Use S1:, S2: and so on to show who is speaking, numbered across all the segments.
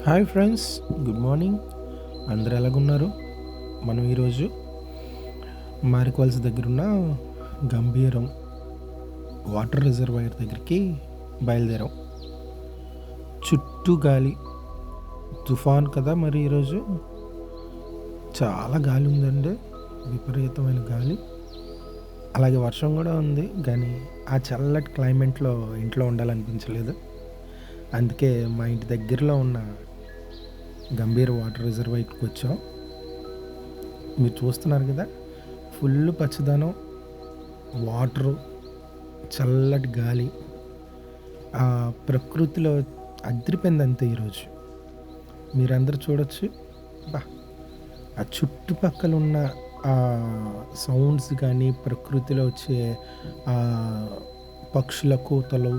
S1: Hi friends, good morning. అందరూ ఎలాగున్నారు? మనం ఈరోజు మారిక్వాల్స్ దగ్గరున్న గంభీరం వాటర్ రిజర్వాయర్ దగ్గరికి బయలుదేరాం. చుట్టూ గాలి, తుఫాన్ కదా. మరి ఈరోజు చాలా గాలి ఉందండి, విపరీతమైన గాలి. అలాగే వర్షం కూడా ఉంది, కానీ ఆ చల్లటి క్లైమేట్లో ఇంట్లో ఉండాలనిపించలేదు. అందుకే మా ఇంటి దగ్గరలో ఉన్న గంభీర వాటర్ రిజర్వాయర్కి వచ్చాం. మీరు చూస్తున్నారు కదా, ఫుల్ పచ్చదనం, వాటరు, చల్లటి గాలి, ఆ ప్రకృతిలో అదిరిపోయింది అంతే. ఈరోజు మీరందరూ చూడొచ్చు. బా, ఆ చుట్టుపక్కల ఉన్న ఆ సౌండ్స్ కానీ, ప్రకృతిలో వచ్చే ఆ పక్షుల కూతలు,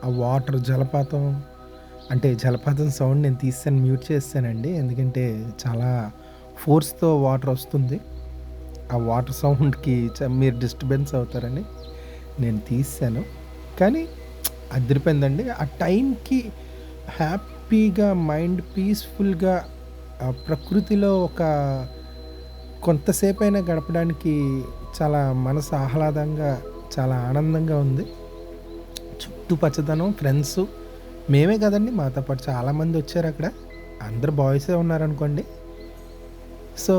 S1: ఆ వాటర్ జలపాతం. అంటే జలపాతం సౌండ్ నేను తీసాను, మ్యూట్ చేస్తానండి, ఎందుకంటే చాలా ఫోర్స్తో వాటర్ వస్తుంది. ఆ వాటర్ సౌండ్కి మీరు డిస్టర్బెన్స్ అవుతారని నేను తీసాను. కానీ అదిరిపోయిందండి. ఆ టైంకి హ్యాపీగా, మైండ్ పీస్ఫుల్గా ఆ ప్రకృతిలో ఒక కొంతసేపు అయినా గడపడానికి చాలా మనసు ఆహ్లాదంగా, చాలా ఆనందంగా ఉంది. చుట్టూ పచ్చదనం, ఫ్రెండ్స్, మేమే కదండి, మాతో పాటు చాలామంది వచ్చారు. అక్కడ అందరు బాయ్సే ఉన్నారనుకోండి. సో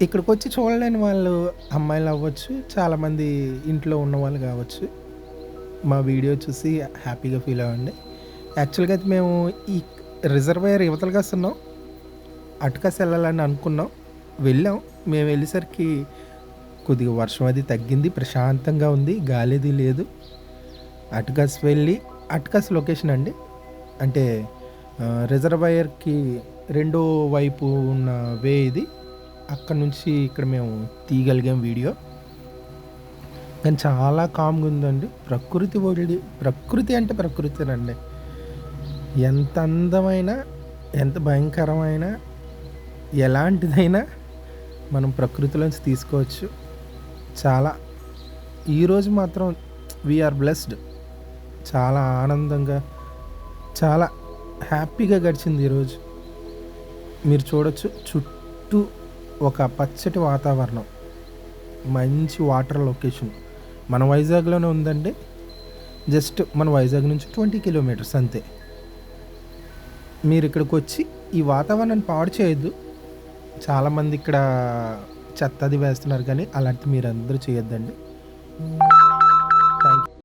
S1: ఇక్కడికి వచ్చి చూడలేని వాళ్ళు అమ్మాయిలు అవ్వచ్చు, చాలామంది ఇంట్లో ఉన్నవాళ్ళు కావచ్చు, మా వీడియో చూసి హ్యాపీగా ఫీల్ అవ్వండి. యాక్చువల్గా అయితే మేము ఈ రిజర్వాయర్ యువతలు కాస్తున్నాం, అటుకాసి వెళ్ళాలని అనుకున్నాం. వెళ్ళాం. మేము వెళ్ళేసరికి కొద్దిగా వర్షం అది తగ్గింది, ప్రశాంతంగా ఉంది, గాలిది లేదు. అటుకాసి వెళ్ళి, అటుకాసి లొకేషన్ అండి, అంటే రిజర్వాయర్కి రెండో వైపు ఉన్న వే ఇది. అక్కడ నుంచి ఇక్కడ మేము తీయగలిగాం వీడియో. కానీ చాలా కామ్గా ఉందండి. ప్రకృతి అంటే ప్రకృతినండి. ఎంత అందమైన, ఎంత భయంకరమైన, ఎలాంటిదైనా మనం ప్రకృతిలోంచి తీసుకోవచ్చు. చాలా ఈరోజు మాత్రం వీఆర్ బ్లెస్డ్. చాలా ఆనందంగా, చాలా హ్యాపీగా గడిచింది ఈరోజు. మీరు చూడొచ్చు, చుట్టూ ఒక పచ్చటి వాతావరణం, మంచి వాటర్ లొకేషన్. మన వైజాగ్లోనే ఉందండి. జస్ట్ మన వైజాగ్ నుంచి 20 కిలోమీటర్స్ అంతే. మీరు ఇక్కడికి వచ్చి ఈ వాతావరణాన్ని పాడు చేయొద్దు. చాలామంది ఇక్కడ చెత్త అది వేస్తున్నారు, కానీ అలాంటి మీరు అందరూ చేయొద్దండి.